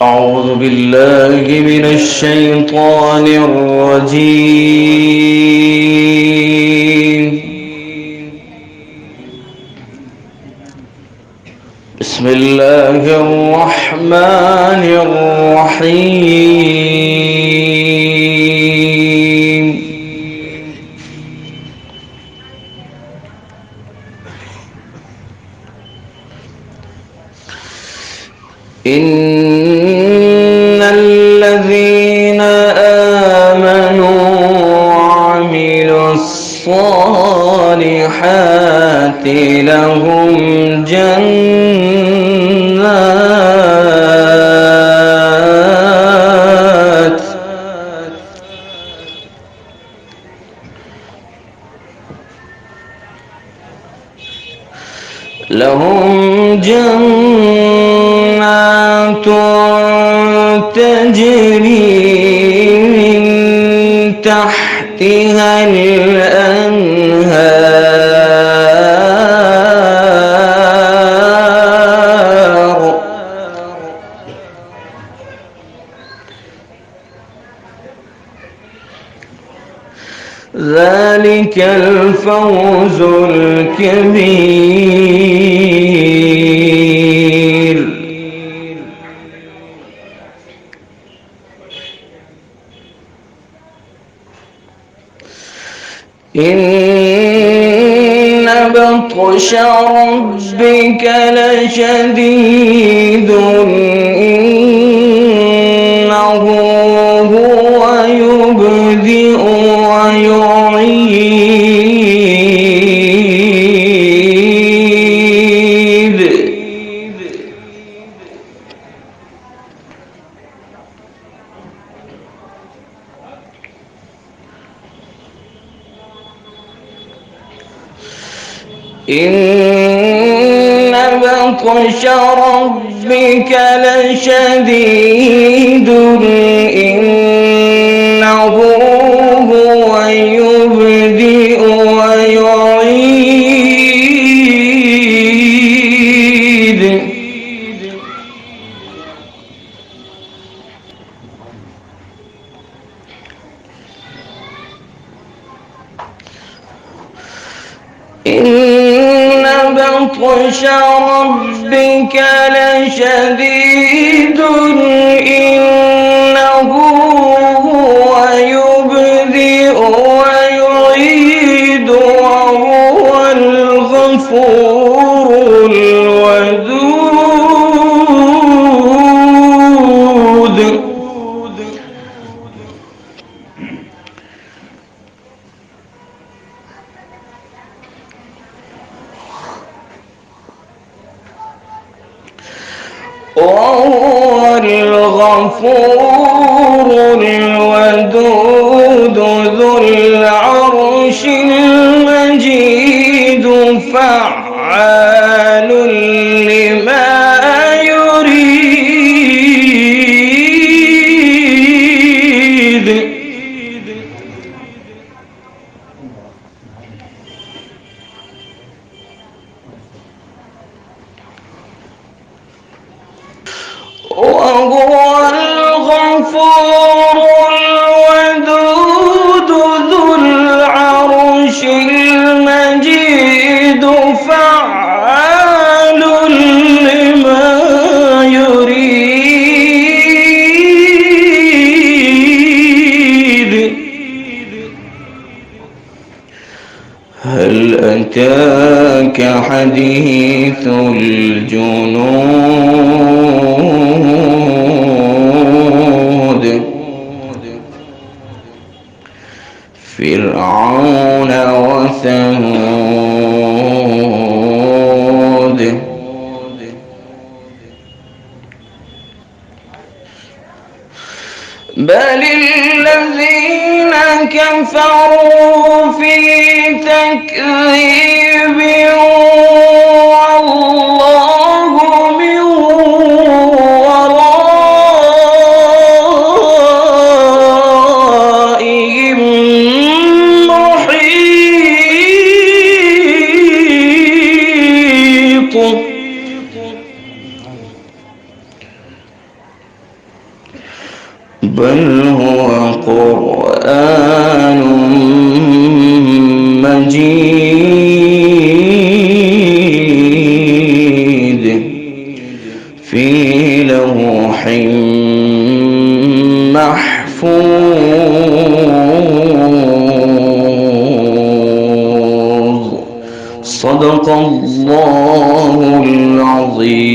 أعوذ بالله من الشيطان الرجيم. بسم الله الرحمن الرحيم. إن الذين آمنوا وعملوا الصالحات لهم جنات تجري من تحتها الأنهار ذلك الفوز الكبير. إن بطش ربك لشديد إنه هو يبدئ ويعيد. إن بطش ربك لشديد إنه هو يبدئ ويعيد. إن بطش ربك لشديد إنه هو يبدئ ويعيد وهو الغفور الودود. وهو الغفور الودود ذو العرش المجيد فعال لما يريد. وهو الغفور الودود ذو العرش المجيد فعال لما يريد. هل أتاك حديث الجنود فرعون وثمود بل الذين كفروا في تكذيب والله من ورائهم محيط. بل هو قرآن مجيد في لوح محفوظ. صدق الله العظيم.